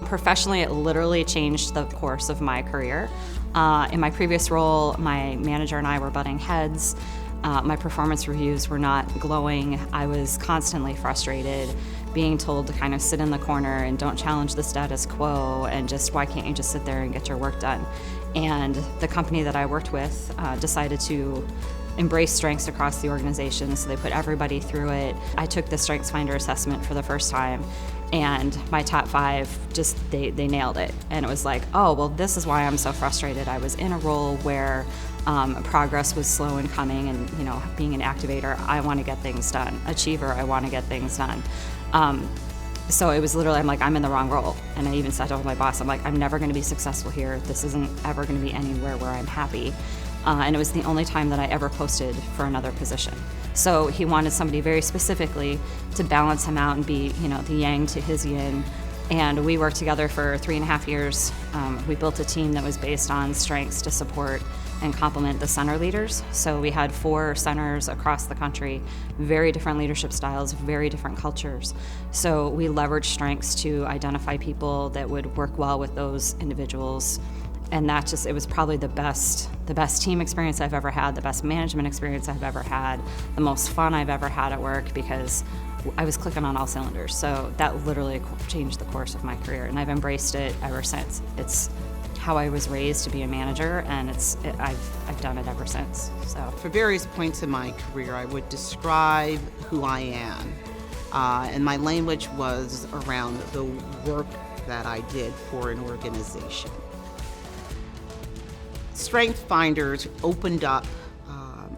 Professionally, it literally changed the course of my career. In my previous role, my manager and I were butting heads. My performance reviews were not glowing. I was constantly frustrated, being told to kind of sit in the corner and don't challenge the status quo, and just why can't you just sit there and get your work done? And the company that I worked with decided to embrace strengths across the organization, so they put everybody through it. I took the StrengthsFinder assessment for the first time, and my top 5 just, they nailed it. And it was like, oh, well, this is why I'm so frustrated. I was in a role where progress was slow in coming, and being an activator, I want to get things done. Achiever, I want to get things done. So it was literally, I'm like, I'm in the wrong role. And I even sat down with my boss, I'm like, I'm never going to be successful here. This isn't ever going to be anywhere where I'm happy. And it was the only time that I ever posted for another position. So he wanted somebody very specifically to balance him out and be, the yang to his yin. And we worked together for 3.5 years. We built a team that was based on strengths to support and complement the center leaders. So we had 4 centers across the country, very different leadership styles, very different cultures. So we leveraged strengths to identify people that would work well with those individuals. And it was probably the best team experience I've ever had, the best management experience I've ever had, the most fun I've ever had at work, because I was clicking on all cylinders. So that literally changed the course of my career, and I've embraced it ever since. It's how I was raised to be a manager, and I've done it ever since. So for various points in my career, I would describe who I am, and my language was around the work that I did for an organization. StrengthsFinders opened up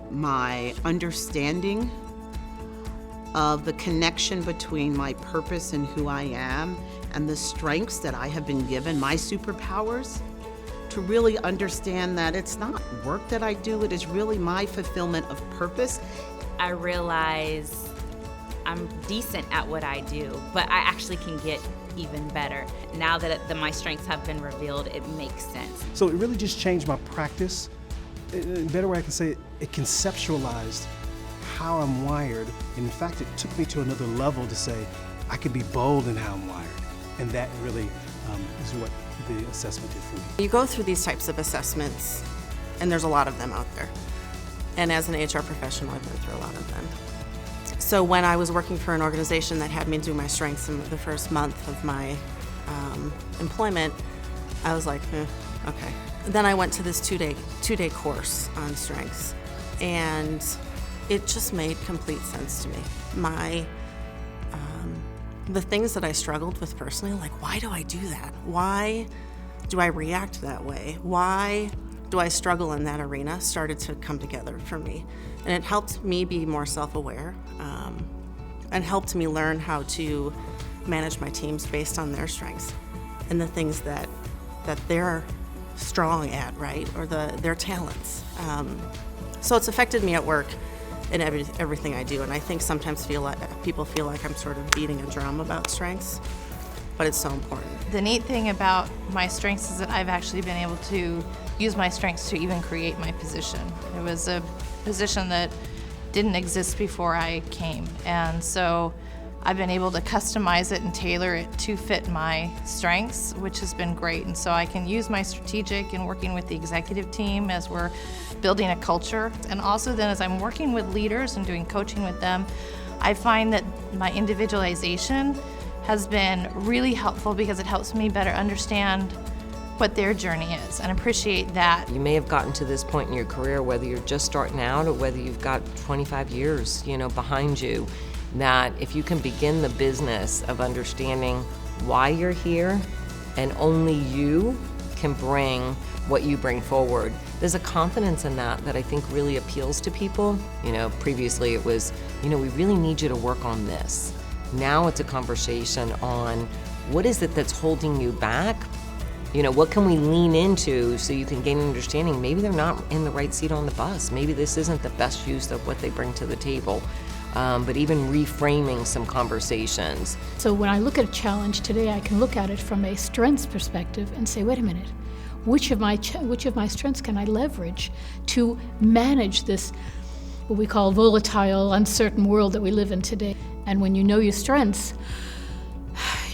my understanding of the connection between my purpose and who I am and the strengths that I have been given, my superpowers, to really understand that it's not work that I do, it is really my fulfillment of purpose. I realize I'm decent at what I do, but I actually can get even better. Now that my strengths have been revealed, it makes sense. So it really just changed my practice. In a better way I can say it conceptualized how I'm wired. And in fact, it took me to another level to say, I can be bold in how I'm wired. And that really is what the assessment did for me. You go through these types of assessments, and there's a lot of them out there. And as an HR professional, I've been through a lot of them. So when I was working for an organization that had me do my strengths in the first month of my employment, I was like, okay. Then I went to this two-day course on strengths, and it just made complete sense to me. The things that I struggled with personally, like, why do I do that? Why do I react that way? Why do I struggle in that arena, started to come together for me. And it helped me be more self-aware, and helped me learn how to manage my teams based on their strengths and the things that they're strong at, right? Or their talents. So it's affected me at work in everything I do. And I think sometimes people feel like I'm sort of beating a drum about strengths, but it's so important. The neat thing about my strengths is that I've actually been able to use my strengths to even create my position. It was a position that didn't exist before I came, and so I've been able to customize it and tailor it to fit my strengths, which has been great. And so I can use my strategic and working with the executive team as we're building a culture. And also then as I'm working with leaders and doing coaching with them, I find that my individualization has been really helpful because it helps me better understand what their journey is and appreciate that. You may have gotten to this point in your career, whether you're just starting out or whether you've got 25 years, behind you, that if you can begin the business of understanding why you're here and only you can bring what you bring forward, there's a confidence in that I think really appeals to people. Previously it was, we really need you to work on this. Now it's a conversation on what is it that's holding you back? What can we lean into so you can gain an understanding? Maybe they're not in the right seat on the bus. Maybe this isn't the best use of what they bring to the table. But even reframing some conversations. So when I look at a challenge today, I can look at it from a strengths perspective and say, wait a minute, which of my strengths can I leverage to manage this, what we call volatile, uncertain world that we live in today? And when you know your strengths,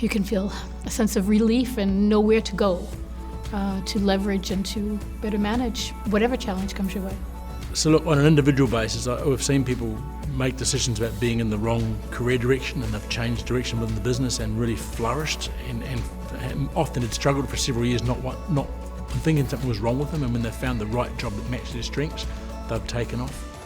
you can feel a sense of relief and know where to go to leverage and to better manage whatever challenge comes your way. So look, on an individual basis, we've seen people make decisions about being in the wrong career direction, and they've changed direction within the business and really flourished, and often had struggled for several years not thinking something was wrong with them, and when they found the right job that matched their strengths, they've taken off.